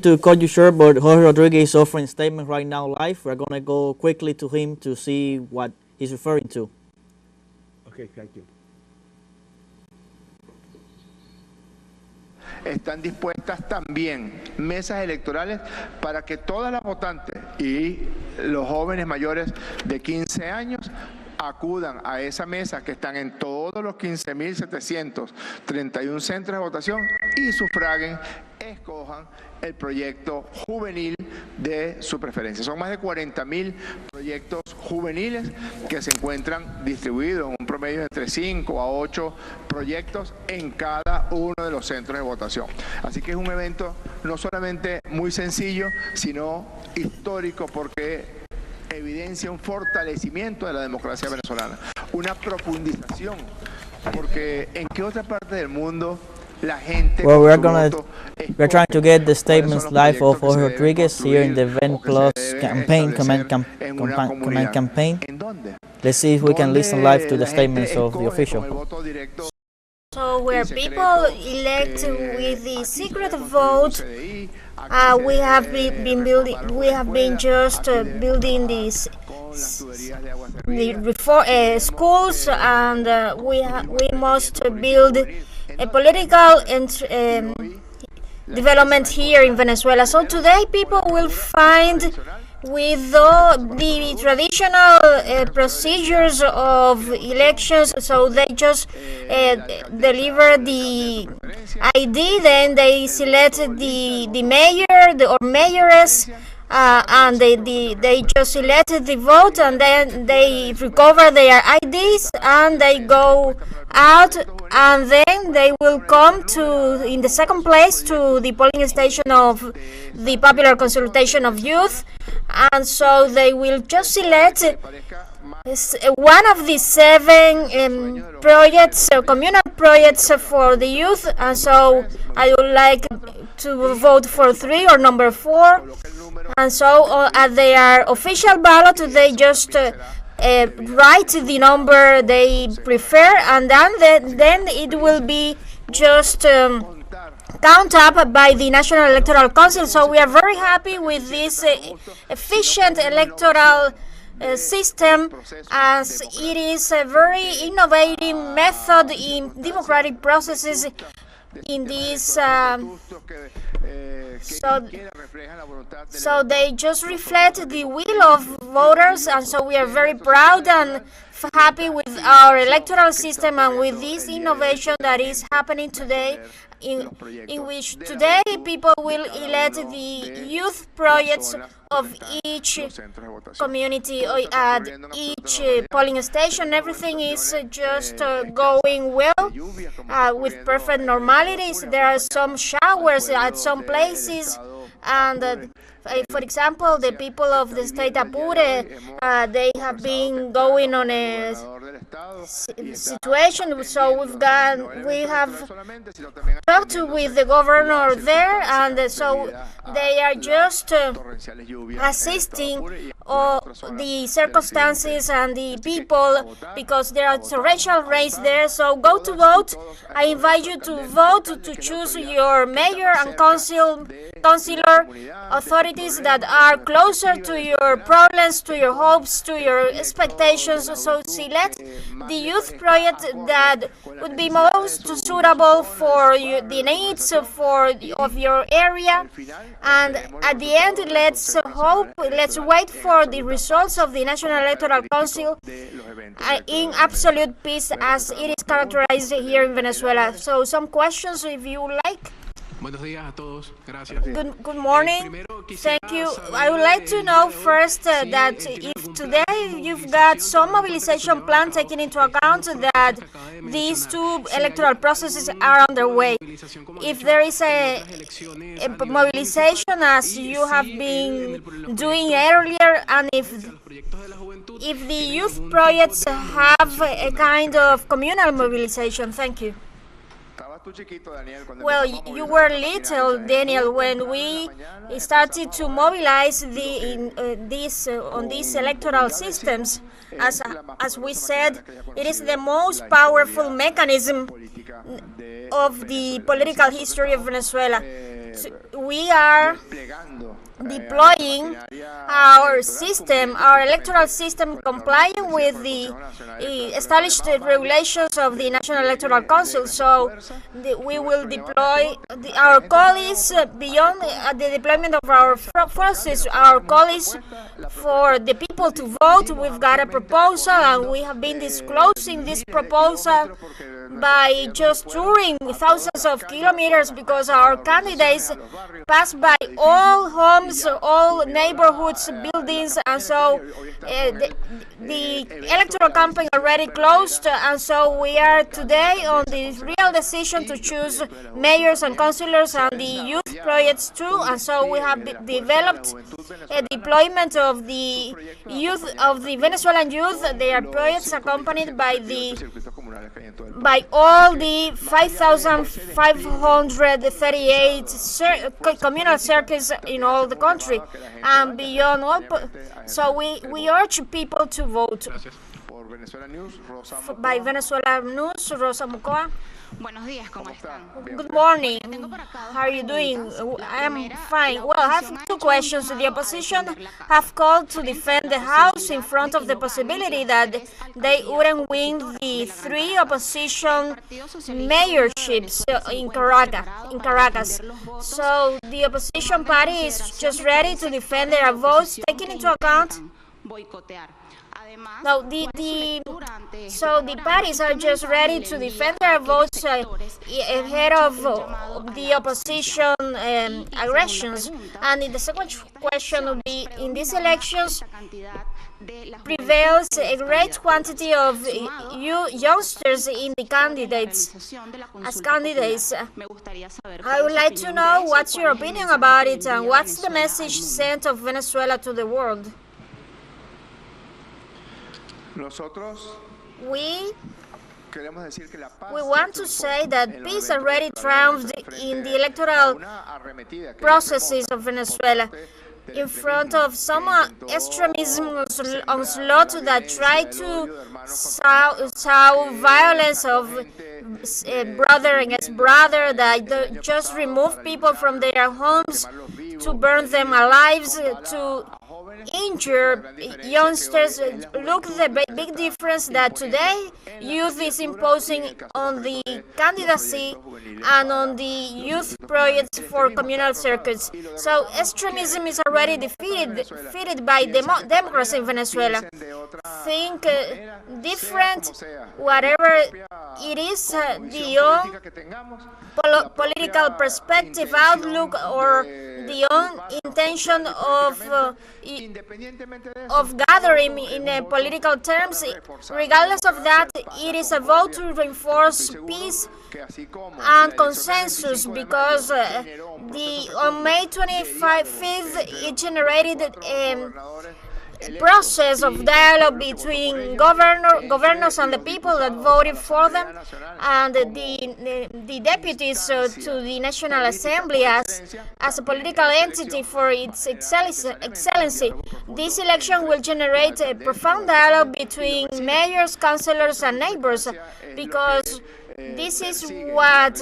To cut you short, but Jorge Rodríguez is offering a statement right now live. We're going to go quickly to him to see what he's referring to. Okay, thank you. Están dispuestas también mesas electorales para que todas las votantes y los jóvenes mayores de 15 años acudan a esa mesa que están en todos los 15.731 centros de votación y sufraguen, escojan el proyecto juvenil de su preferencia. Son más de 40.000 proyectos juveniles que se encuentran distribuidos en un promedio de entre 5 a 8 proyectos en cada uno de los centros de votación. Así que es un evento no solamente muy sencillo, sino histórico porque evidencia un fortalecimiento de la democracia venezolana, una profundización, porque en qué otra parte del mundo la gente. Well, we're trying to get the statements live of Jorge Rodríguez here in the VEN25 Campaign Command Campaign. Let's see if we can listen live to the statements of the official. So where people elect with the secret vote, we have been building these schools, and we must build a political development here in Venezuela. So today people will find with the traditional procedures of elections, so they just deliver the ID, then they select the mayor or mayoress, and they just select the vote, and then they recover their IDs and they go out, and then they will come to, in the second place, to the polling station of the popular consultation of youth, and so they will just select one of the 7 projects, communal projects for the youth, and so I would like to vote for 3 or number 4, and so at their official ballot they just write the number they prefer, and then it will be just count up by the National Electoral Council. So we are very happy with this efficient electoral system, as it is a very innovative method in democratic processes in this so they just reflect the will of voters, and so we are very proud and happy with our electoral system and with this innovation that is happening today, in which today people will elect the youth projects of each community at each polling station. Everything is just going well with perfect normalities. There are some showers at some places, and for example, the people of the state Apure, they have been going on a situation, so we have talked with the governor there, and so they are just assisting the circumstances and the people, because there are torrential rains there. So go to vote. I invite you to vote to choose your mayor and councilor authorities that are closer to your problems, to your hopes, to your expectations. So select the youth project that would be most suitable for the needs of your area, and at the end, let's wait for the results of the National Electoral Council in absolute peace, as it is characterized here in Venezuela. So some questions, if you like. Good morning. Thank you. I would like to know first that if today you've got some mobilization plan taking into account that these 2 electoral processes are underway. If there is a mobilization as you have been doing earlier, and if the youth projects have a kind of communal mobilization. Thank you. Well, you were little, Daniel, when we started to mobilize on these electoral systems. As we said, it is the most powerful mechanism of the political history of Venezuela. we are deploying our system, our electoral system, complying with the established regulations of the National Electoral Council. So we will deploy our call is beyond the deployment of our forces. Our call is for the people to vote. We've got a proposal, and we have been disclosing this proposal by just touring thousands of kilometers, because our candidates pass by all homes, all neighborhoods, buildings, and so the electoral campaign already closed, and so we are today on the real decision to choose mayors and councillors and the youth projects too, and so we have developed a deployment of the youth, of the Venezuelan youth. They are projects accompanied by all the 5,538 communal circuits in all the country, and beyond all. So we urge people to vote. By Venezuela News, Rosa Mucoa. Buenos días, ¿cómo están? Good morning. How are you doing? I am fine. Well, I have two questions. The opposition have called to defend the House in front of the possibility that they wouldn't win the 3 opposition mayorships in Caracas. So the opposition party is just ready to defend their votes, taking into account. No, the parties are just ready to defend their votes ahead of the opposition aggressions. And the second question would be, in these elections prevails a great quantity of youngsters in the candidates as candidates. I would like to know what's your opinion about it, and what's the message sent of Venezuela to the world. We want to say that peace already triumphed in the electoral processes of Venezuela in front of some extremism onslaught that try to sow violence of brother against brother, that just remove people from their homes, to burn them alive, to injure youngsters. Look the big difference that today youth is imposing on the candidacy and on the youth projects for communal circuits. So extremism is already defeated by democracy in Venezuela. Think different, whatever it is, the own political perspective, outlook, or the own intention of gathering in political terms. Regardless of that, it is a vote to reinforce peace and consensus, because on May 25th it generated a process of dialogue between governors and the people that voted for them, and the deputies to the National Assembly as a political entity for its excellency. This election will generate a profound dialogue between mayors, councillors, and neighbors, because this is what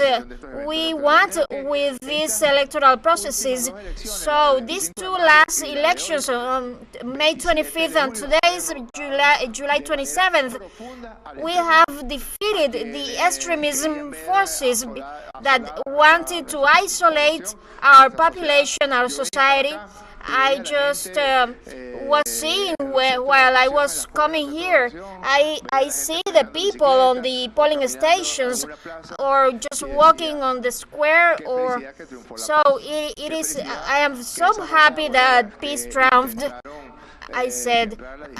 we want with these electoral processes. So these two last elections, on May 25th and today's July 27th, we have defeated the extremism forces that wanted to isolate our population, our society. I just was seeing while I was coming here, I see the people on the polling stations, or just walking on the square, or so it is. I am so happy that peace triumphed, I said.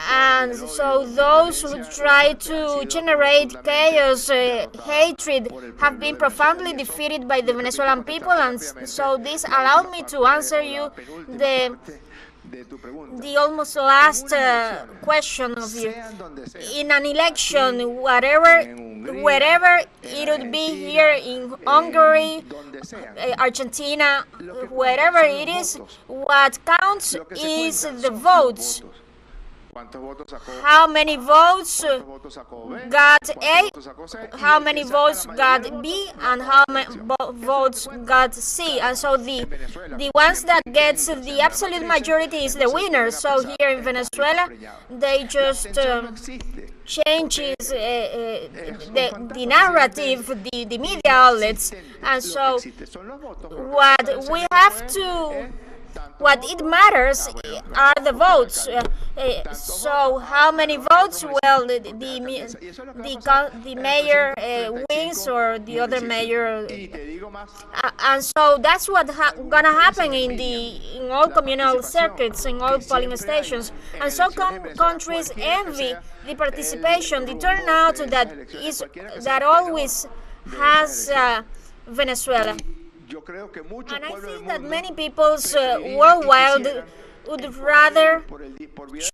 And so those who try to generate chaos, hatred, have been profoundly defeated by the Venezuelan people. And so this allowed me to answer you the almost last question of you. In an election, wherever it would be, here in Hungary, Argentina, wherever it is, what counts is the votes. how many votes got A, how many votes got B, and how many votes got C. And so the ones that gets the absolute majority is the winner. So here in Venezuela, they just changes the narrative, the media outlets, and so what it matters are the votes. So how many votes? Well, the mayor wins, or the other mayor, and so that's what gonna happen in all communal circuits, in all polling stations. And so countries envy the participation, the turnout that always has Venezuela. And I think that many people worldwide would rather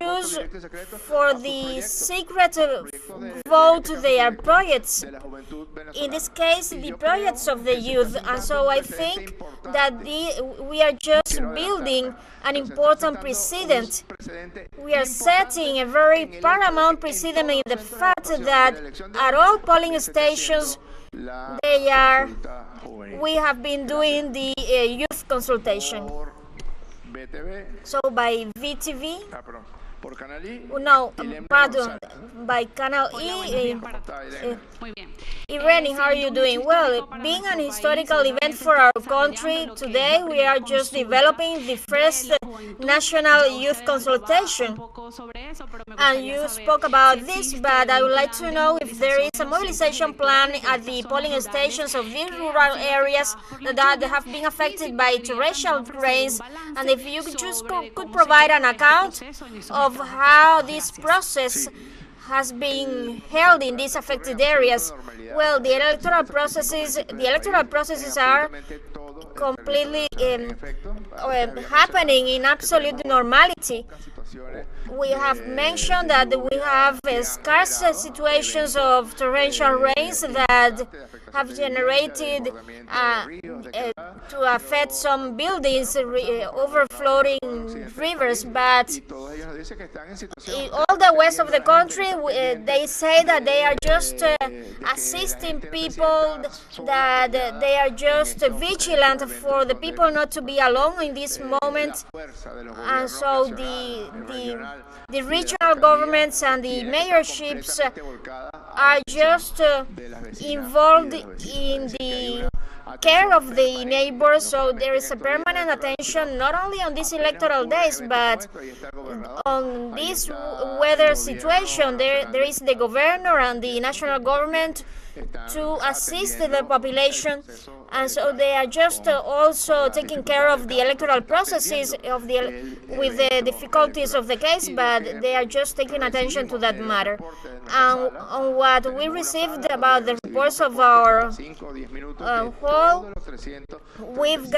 choose for the secret vote their projects, in this case the projects of the youth. And so I think that we are just building an important precedent. We are setting a very paramount precedent in the fact that at all polling stations we have been doing the youth consultation. So by VTV, no, pardon, by Canal E. Irene, how are you doing? Well, being an historical event for our country, today we are just developing the first national youth consultation. And you spoke about this, but I would like to know if there is a mobilization plan at the polling stations of these rural areas that have been affected by torrential rains, and if you just could provide an account of how this process has been held in these affected areas. Well, the electoral processes are completely happening in absolute normality. We have mentioned that we have scarce situations of torrential rains that have generated to affect some buildings, overflowing rivers, but in all the west of the country, they say that they are just assisting people, that they are just vigilant for the people not to be alone in this moment. And so the regional governments and the mayorships are just involved in the care of the neighbors. So there is a permanent attention not only on these electoral days, but on this weather situation. There is the governor and the national government to assist the population, and so they are just also taking care of the electoral processes with the difficulties of the case, but they are just taking attention to that matter. And on what we received about the reports of our hall, we've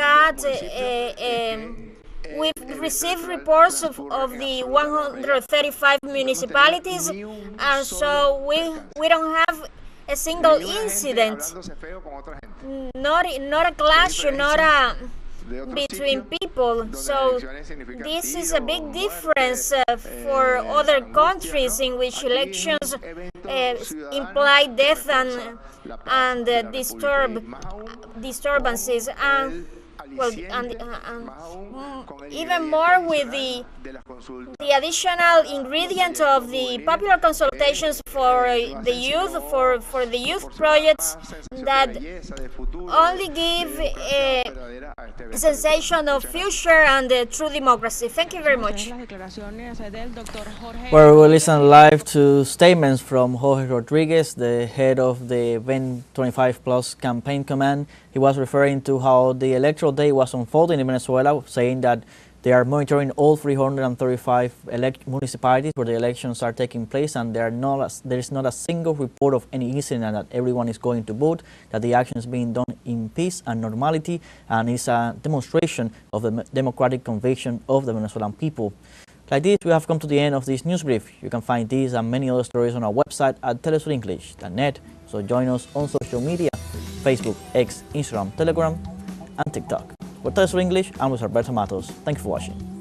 received reports of the 135 municipalities, and so we don't have a single incident, not a clash, between people. So this is a big difference for other countries in which elections imply death and disturbances. Well, even more with the additional ingredient of the popular consultations for the youth, for the youth projects that only give a sensation of future and true democracy. Thank you very much. Well, we'll listen live to statements from Jorge Rodríguez, the head of the VEN25 Campaign Command. He was referring to how the electoral day was unfolding in Venezuela, saying that they are monitoring all 335 municipalities where the elections are taking place, and there is not a single report of any incident, that everyone is going to vote, that the action is being done in peace and normality, and it's a demonstration of the democratic conviction of the Venezuelan people. Like this, we have come to the end of this news brief. You can find these and many other stories on our website at telesurenglish.net. So join us on social media: Facebook, X, Instagram, Telegram, and TikTok. For TeleSUR English, I'm Luis Alberto Matos. Thank you for watching.